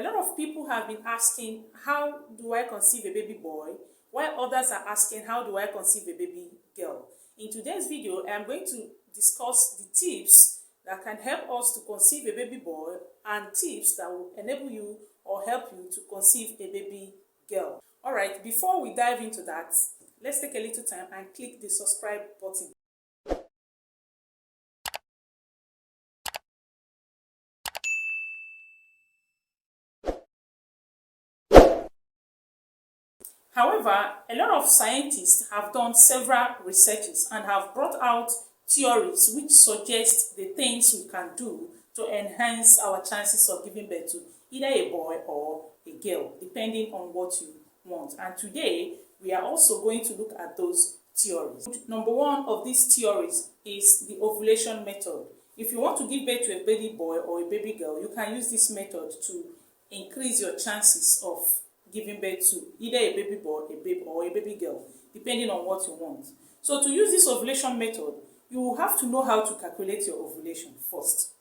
A lot of people have been asking, how do I conceive a baby boy? While others are asking, how do I conceive a baby girl? In today's video, I am going to discuss the tips that can help us to conceive a baby boy and tips that will enable you or help you to conceive a baby girl. Alright, before we dive into that, let's take a little time and click the subscribe button. However, a lot of scientists have done several researches and have brought out theories which suggest the things we can do to enhance our chances of giving birth to either a boy or a girl, depending on what you want. And today, we are also going to look at those theories. Number one of these theories is the ovulation method. If you want to give birth to a baby boy or a baby girl, you can use this method to increase your chances of giving birth to either a baby boy, or a baby girl, depending on what you want. So to use this ovulation method, you will have to know how to calculate your ovulation first.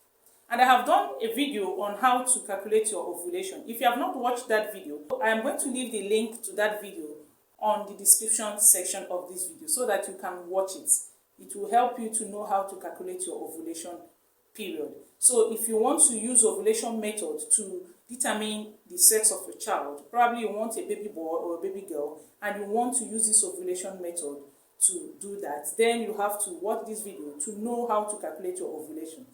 And I have done a video on how to calculate your ovulation. If you have not watched that video, I am going to leave the link to that video on the description section of this video so that you can watch it. It will help you to know how to calculate your ovulation period. So if you want to use ovulation method to determine the sex of your child, probably you want a baby boy or a baby girl, and you want to use this ovulation method to do that, then you have to watch this video to know how to calculate your ovulation.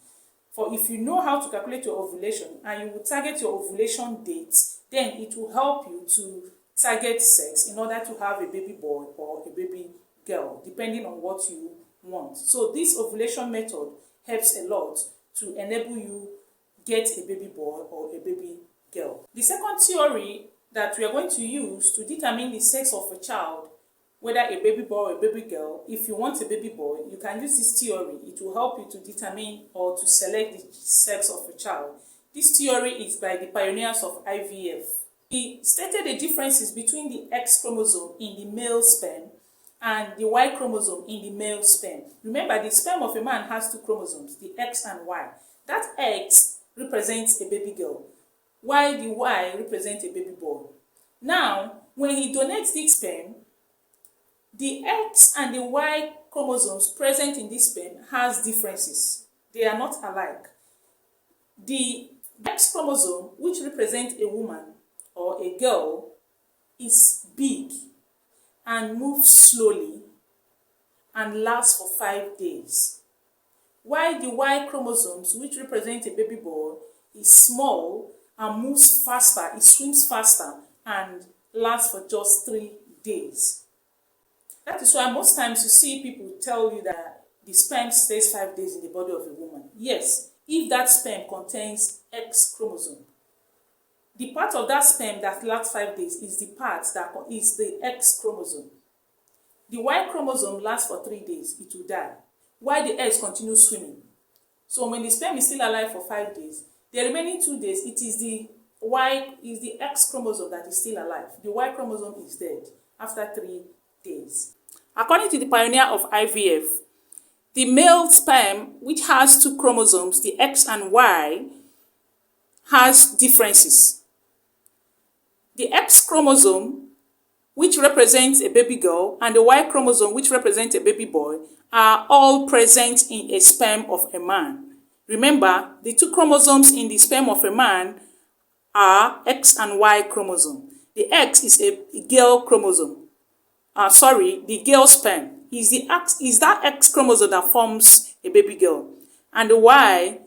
For if you know how to calculate your ovulation and you will target your ovulation date, then it will help you to target sex in order to have a baby boy or a baby girl, depending on what you want. So this ovulation method helps a lot to enable you get a baby boy or a baby girl. The second theory that we are going to use to determine the sex of a child, whether a baby boy or a baby girl, if you want a baby boy, you can use this theory. It will help you to determine or to select the sex of a child. This theory is by the pioneers of IVF. He stated the differences between the X chromosome in the male sperm and the Y chromosome in the male sperm. Remember, the sperm of a man has two chromosomes, the X and Y. That X represents a baby girl, while the Y represents a baby boy. Now, when he donates this sperm, the X and the Y chromosomes present in this sperm has differences. They are not alike. The X chromosome, which represents a woman or a girl, is big and moves slowly and lasts for 5 days. While the Y chromosomes, which represent a baby boy, is small and moves faster, it swims faster and lasts for just 3 days. That is why most times you see people tell you that the sperm stays 5 days in the body of a woman. Yes, if that sperm contains X chromosome. The part of that sperm that lasts 5 days is the part that is the X chromosome. The Y chromosome lasts for 3 days, it will die, while the X continues swimming. So when the sperm is still alive for 5 days, the remaining 2 days, it is the X chromosome that is still alive. The Y chromosome is dead after 3 days. According to the pioneer of IVF, the male sperm, which has two chromosomes, the X and Y, has differences. The X chromosome, which represents a baby girl, and the Y chromosome, which represents a baby boy, are all present in a sperm of a man. Remember, the two chromosomes in the sperm of a man are X and Y chromosome. The X is a girl chromosome. The girl sperm is that X chromosome that forms a baby girl, and the Y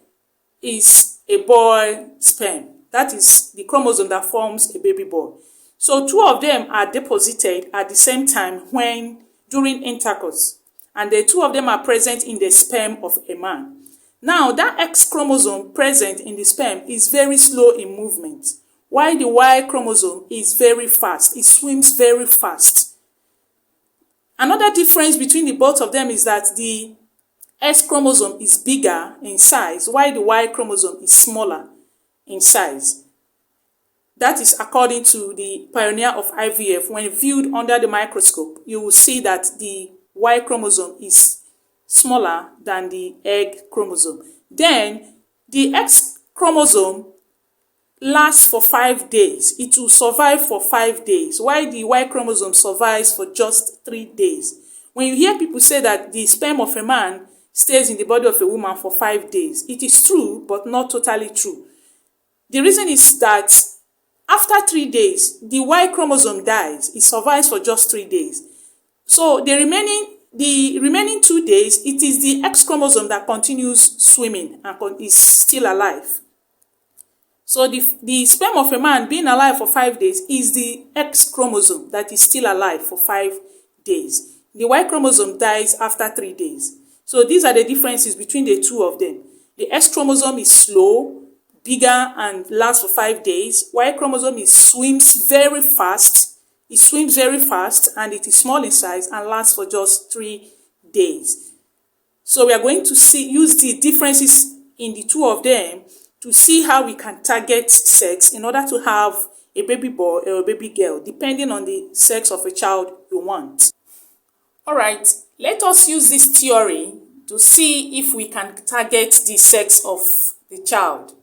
is a boy sperm. That is the chromosome that forms a baby boy. So two of them are deposited at the same time during intercourse, and the two of them are present in the sperm of a man. Now, that X chromosome present in the sperm is very slow in movement, while the Y chromosome is very fast. It swims very fast. Another difference between the both of them is that the X chromosome is bigger in size, while the Y chromosome is smaller in size. That is according to the pioneer of IVF. When viewed under the microscope, you will see that the Y chromosome is smaller than the egg chromosome. Then the X chromosome lasts for 5 days. It will survive for 5 days, while the Y chromosome survives for just 3 days. When you hear people say that the sperm of a man stays in the body of a woman for 5 days, it is true, but not totally true. The reason is that after 3 days, the Y chromosome dies. It survives for just 3 days. So the remaining 2 days, it is the X chromosome that continues swimming and is still alive. So the sperm of a man being alive for 5 days is the X chromosome that is still alive for 5 days. The Y chromosome dies after 3 days. So these are the differences between the two of them. The X chromosome is slow, bigger, and lasts for 5 days. Y chromosome swims very fast. It swims very fast, and it is small in size and lasts for just 3 days. So we are going to use the differences in the two of them to see how we can target sex in order to have a baby boy or a baby girl, depending on the sex of a child you want. All right, let us use this theory to see if we can target the sex of the child.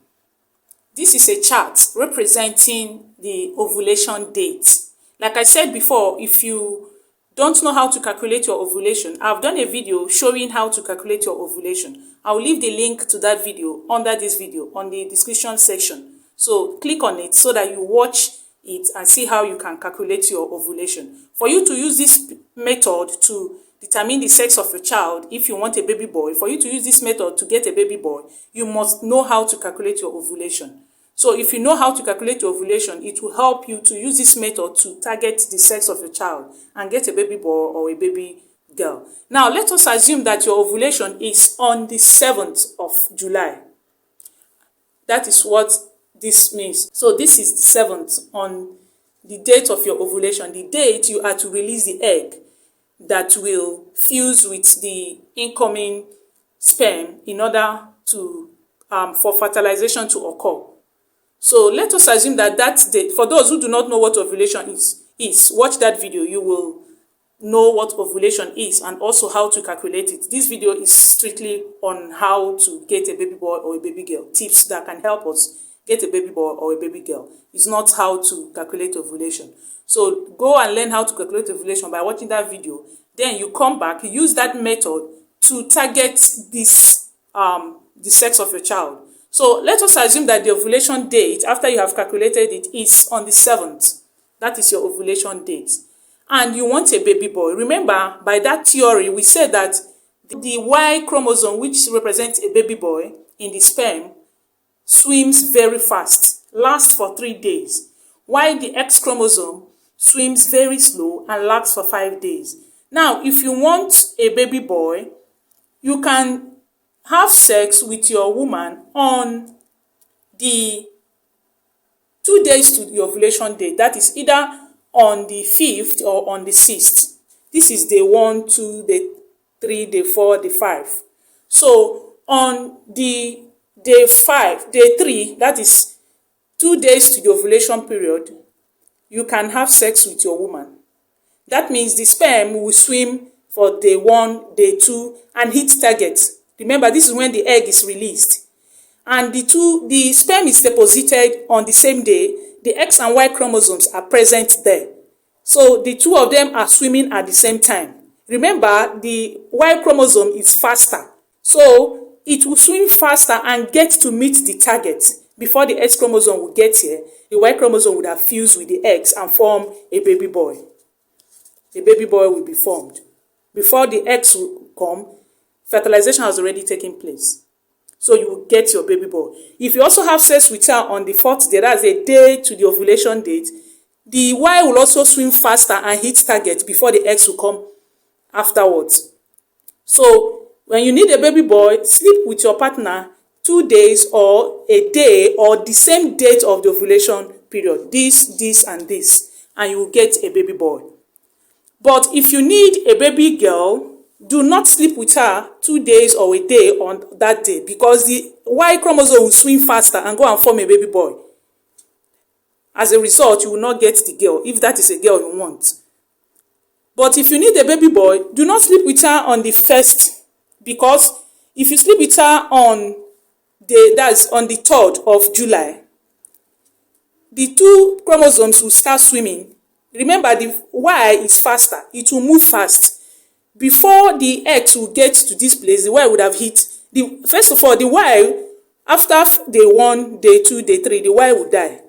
This is a chart representing the ovulation date. Like I said before, if you don't know how to calculate your ovulation, I've done a video showing how to calculate your ovulation. I'll leave the link to that video under this video on the description section. So click on it so that you watch it and see how you can calculate your ovulation. For you to use this method to determine the sex of your child, if you want a baby boy, for you to use this method to get a baby boy, you must know how to calculate your ovulation. So if you know how to calculate your ovulation, it will help you to use this method to target the sex of your child and get a baby boy or a baby girl. Now, let us assume that your ovulation is on the 7th of July. That is what this means. So this is the 7th, on the date of your ovulation, the date you are to release the egg that will fuse with the incoming sperm in order to for fertilization to occur. So let us assume that date, for those who do not know what ovulation is, watch that video. You will know what ovulation is and also how to calculate it. This video is strictly on how to get a baby boy or a baby girl, tips that can help us get a baby boy or a baby girl. It's not how to calculate ovulation. So go and learn how to calculate ovulation by watching that video. Then you come back, you use that method to target this the sex of your child. So let us assume that the ovulation date, after you have calculated it, is on the 7th. That is your ovulation date. And you want a baby boy. Remember, by that theory, we said that the Y chromosome, which represents a baby boy in the sperm, swims very fast, lasts for 3 days, while the X chromosome swims very slow and lasts for 5 days. Now, if you want a baby boy, you can have sex with your woman on the 2 days to the ovulation date. That is either on the 5th or on the 6th. This is day 1, 2, day 3, day 4, day 5. So on the day 3, that is 2 days to the ovulation period, you can have sex with your woman. That means the sperm will swim for day 1, day 2, and hit target. Remember, this is when the egg is released. And the sperm is deposited on the same day. The X and Y chromosomes are present there. So the two of them are swimming at the same time. Remember, the Y chromosome is faster. So it will swim faster and get to meet the target before the X chromosome will get here. The Y chromosome would have fused with the X and form a baby boy. A baby boy will be formed. Before the X will come, fertilization has already taken place. So you will get your baby boy. If you also have sex with her on the 4th day, that's a day to the ovulation date, the Y will also swim faster and hit target before the X will come afterwards. So when you need a baby boy, sleep with your partner 2 days or a day or the same date of the ovulation period. This, and this. And you will get a baby boy. But if you need a baby girl, do not sleep with her 2 days or a day on that day, because the Y chromosome will swim faster and go and form a baby boy. As a result, you will not get the girl, if that is a girl you want. But if you need a baby boy, do not sleep with her on the 1st, because if you sleep with her on the 3rd of July, the two chromosomes will start swimming. Remember, the Y is faster. It will move fast. Before the X will get to this place, the Y would have hit. First of all, the Y, after day 1, day 2, day 3, the Y will die.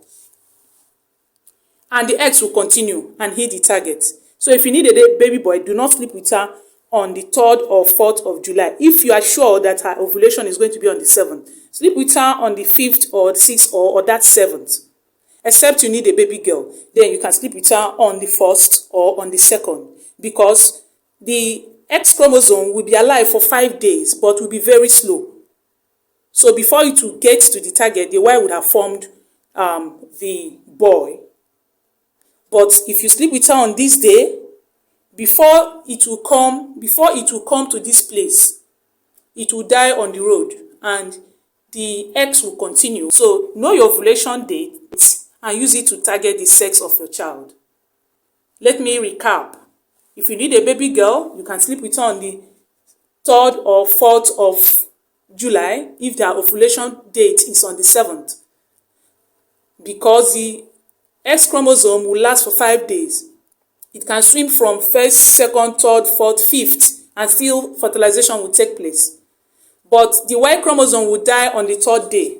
And the X will continue and hit the target. So if you need a baby boy, do not sleep with her on the 3rd or 4th of July. If you are sure that her ovulation is going to be on the 7th, sleep with her on the 5th or the 6th or that 7th. Except you need a baby girl, then you can sleep with her on the 1st or on the 2nd, because the X chromosome will be alive for 5 days but will be very slow. So before it will get to the target, the Y would have formed the boy. But if you sleep with her on this day, before it will come to this place, it will die on the road and the X will continue. So know your ovulation date and use it to target the sex of your child. Let me recap. If you need a baby girl, you can sleep with her on the 3rd or 4th of July if their ovulation date is on the 7th. Because the X chromosome will last for 5 days. It can swim from 1st, 2nd, 3rd, 4th, 5th, and still fertilization will take place. But the Y chromosome will die on the 3rd day.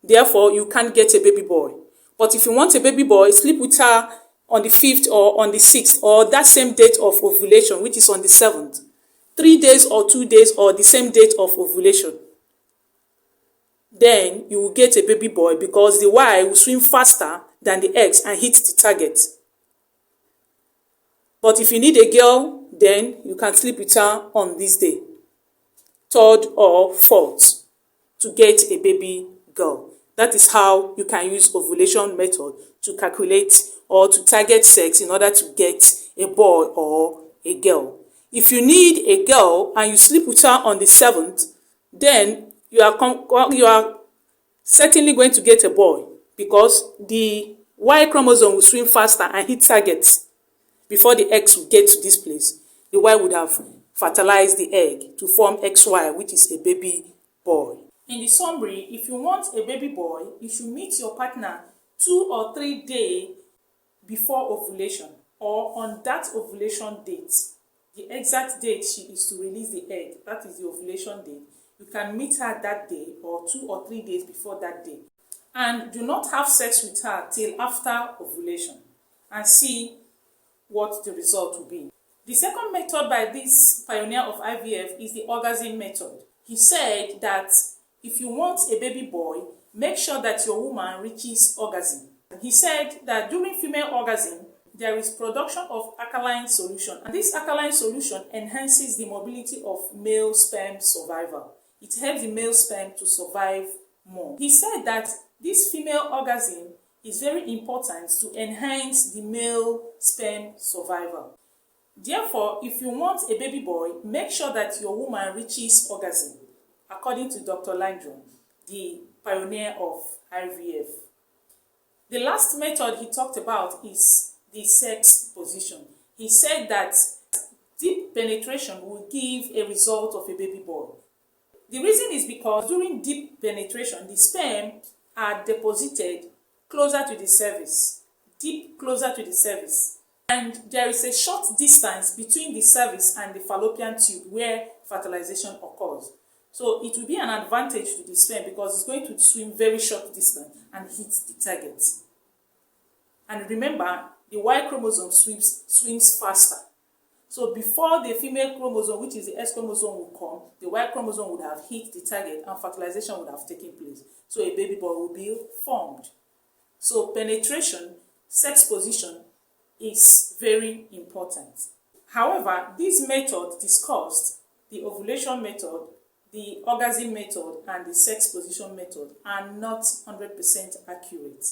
Therefore, you can't get a baby boy. But if you want a baby boy, sleep with her on the 5th or on the 6th, or that same date of ovulation, which is on the 7th. 3 days or 2 days or the same date of ovulation. Then you will get a baby boy because the Y will swim faster than the X and hit the target. But if you need a girl, then you can sleep with her on this day, 3rd or 4th, to get a baby girl. That is how you can use ovulation method to calculate or to target sex in order to get a boy or a girl. If you need a girl and you sleep with her on the 7th, then you are certainly going to get a boy because the Y chromosome will swim faster and hit targets before the X will get to this place. The Y would have fertilized the egg to form XY, which is a baby boy. In the summary, if you want a baby boy, you should meet your partner 2 or 3 days before ovulation or on that ovulation date. The exact date she is to release the egg, that is the ovulation date. You can meet her that day or 2 or 3 days before that day. And do not have sex with her till after ovulation and see what the result will be. The second method by this pioneer of IVF is the orgasm method. He said that if you want a baby boy, make sure that your woman reaches orgasm. He said that during female orgasm, there is production of alkaline solution, and this alkaline solution enhances the mobility of male sperm survival. It helps the male sperm to survive more. He said that this female orgasm is very important to enhance the male sperm survival. Therefore, if you want a baby boy, make sure that your woman reaches orgasm, according to Dr. Landrum, the pioneer of IVF. The last method he talked about is the sex position. He said that deep penetration will give a result of a baby boy. The reason is because during deep penetration, the sperm are deposited closer to the cervix, deep closer to the cervix. And there is a short distance between the cervix and the fallopian tube where fertilization occurs. So it will be an advantage to the sperm because it's going to swim very short distance and hit the target. And remember, the Y chromosome swims faster. So before the female chromosome, which is the X chromosome, will come, the Y chromosome would have hit the target and fertilization would have taken place. So a baby boy will be formed. So penetration, sex position is very important. However, this method discussed, the ovulation method, the orgasm method, and the sex position method, are not 100% accurate.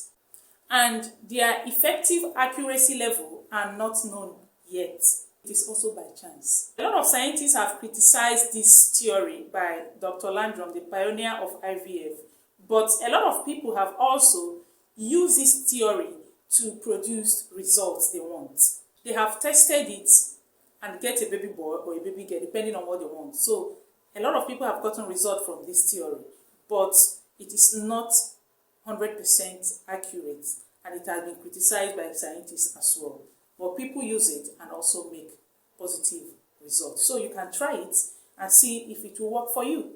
And their effective accuracy level are not known yet. It is also by chance. A lot of scientists have criticized this theory by Dr. Landrum, the pioneer of IVF, but a lot of people have also used this theory to produce results they want. They have tested it and get a baby boy or a baby girl, depending on what they want. So a lot of people have gotten results from this theory, but it is not 100% accurate, and it has been criticized by scientists as well. But people use it and also make positive results. So you can try it and see if it will work for you.